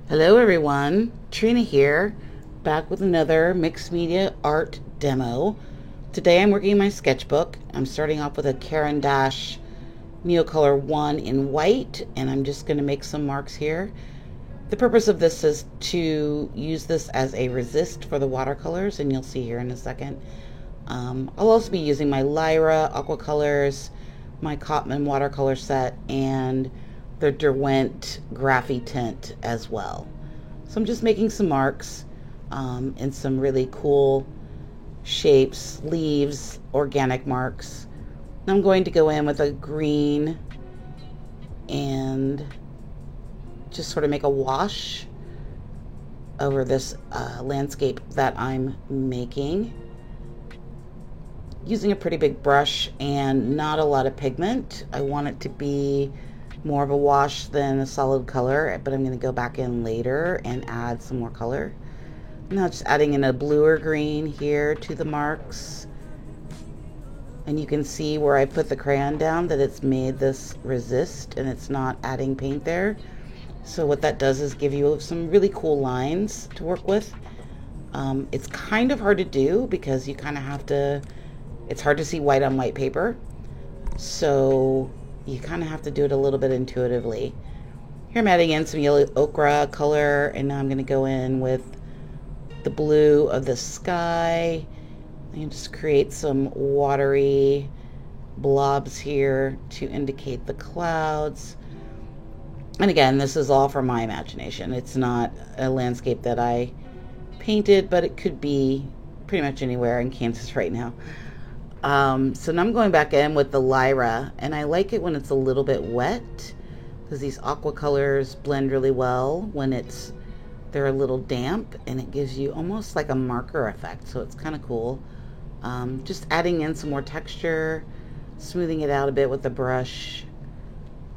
Hello everyone, Trina here, back with another mixed media art demo. Today I'm working in my sketchbook. I'm starting off with a Caran d'Ache Neocolor 1 in white, and I'm just going to make some marks here. The purpose of this is to use this as a resist for the watercolors, and you'll see here in a second. I'll also be using my Lyra Aquacolors, my Cotman watercolor set, and the Derwent Graphitint as well. So I'm just making some marks in some really cool shapes, leaves, organic marks. I'm going to go in with a green and just sort of make a wash over this landscape that I'm making, using a pretty big brush and not a lot of pigment. I want it to be more of a wash than a solid color, but I'm going to go back in later and add some more color. Now just adding in a bluer green here to the marks. And you can see where I put the crayon down that it's made this resist and it's not adding paint there. So what that does is give you some really cool lines to work with. It's kind of hard to do because you kind of have to, it's hard to see white on white paper. So you kind of have to do it a little bit intuitively. Here I'm adding in some yellow ochre color, and now I'm going to go in with the blue of the sky and just create some watery blobs here to indicate the clouds. And again, this is all from my imagination. It's not a landscape that I painted, but it could be pretty much anywhere in Kansas right now. So now I'm going back in with the Lyra, and I like it when it's a little bit wet because these aqua colors blend really well when they're a little damp, and it gives you almost like a marker effect, so it's kind of cool. Just adding in some more texture, smoothing it out a bit with the brush.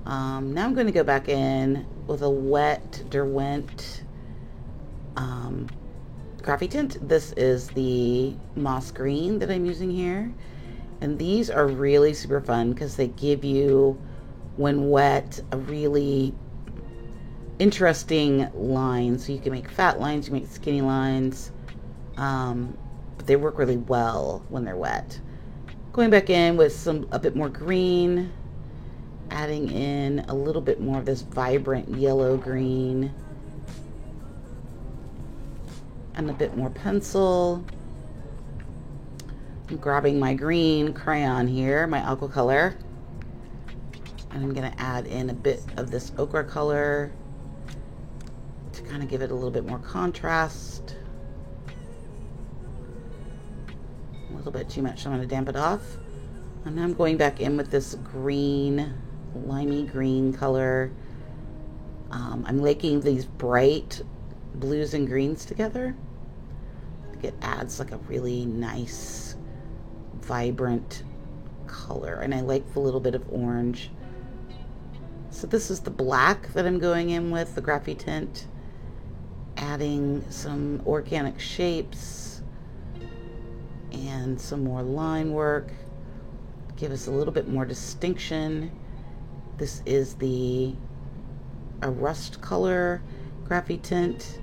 Now I'm going to go back in with a wet Derwent Graphitint. This is the moss green that I'm using here. And these are really super fun because they give you, when wet, a really interesting line. So you can make fat lines, you can make skinny lines, but they work really well when they're wet. Going back in with a bit more green, adding in a little bit more of this vibrant yellow green, and a bit more pencil. I'm grabbing my green crayon here, my aqua color, and I'm going to add in a bit of this ochre color to kind of give it a little bit more contrast. A little bit too much, so I'm going to damp it off. And now I'm going back in with this green, limey green color. I'm making these bright blues and greens together. It adds like a really nice vibrant color, and I like the little bit of orange. So this is the black that I'm going in with, the Graphitint, adding some organic shapes and some more line work, give us a little bit more distinction. This is a rust color Graphitint.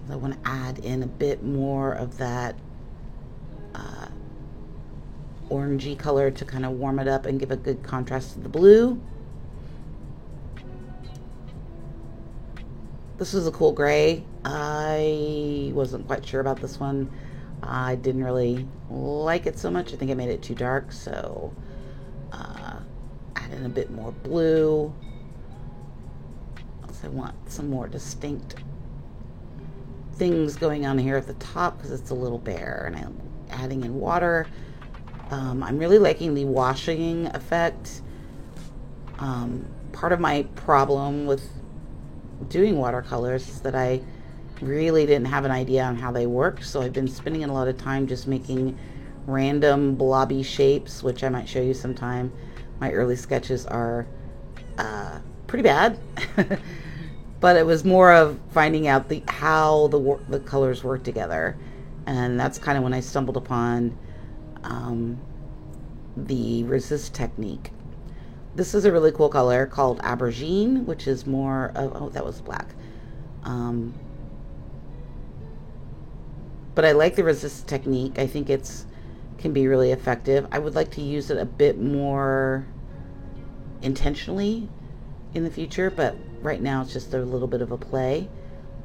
I want to add in a bit more of that orangey color to kind of warm it up and give a good contrast to the blue. This is a cool gray. I wasn't quite sure about this one. I didn't really like it so much. I think I made it too dark, so add in a bit more blue. Also, I want some more distinct things going on here at the top because it's a little bare, and I'm adding in water. I'm really liking the washing effect. Part of my problem with doing watercolors is that I really didn't have an idea on how they work, so I've been spending a lot of time just making random blobby shapes, which I might show you sometime. My early sketches are pretty bad. But it was more of finding out how the colors work together, and that's kind of when I stumbled upon the resist technique. This is a really cool color called Aubergine, which is more of, oh, that was black. Um, but I like the resist technique. I think it's can be really effective. I would like to use it a bit more intentionally in the future, but right now it's just a little bit of a play.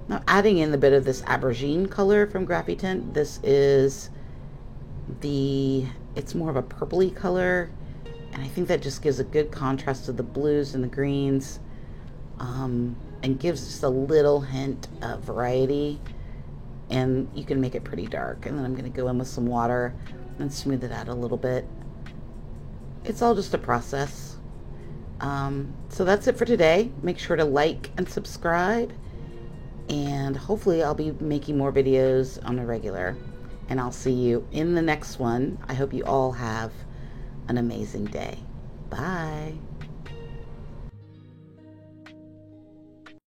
Now adding in a bit of this aubergine color from Graphitint. This is it's more of a purpley color, and I think that just gives a good contrast to the blues and the greens, and gives just a little hint of variety, and you can make it pretty dark. And then I'm going to go in with some water and smooth it out a little bit. It's all just a process. So that's it for today. Make sure to like and subscribe, and hopefully I'll be making more videos on a regular, and I'll see you in the next one. I hope you all have an amazing day. Bye.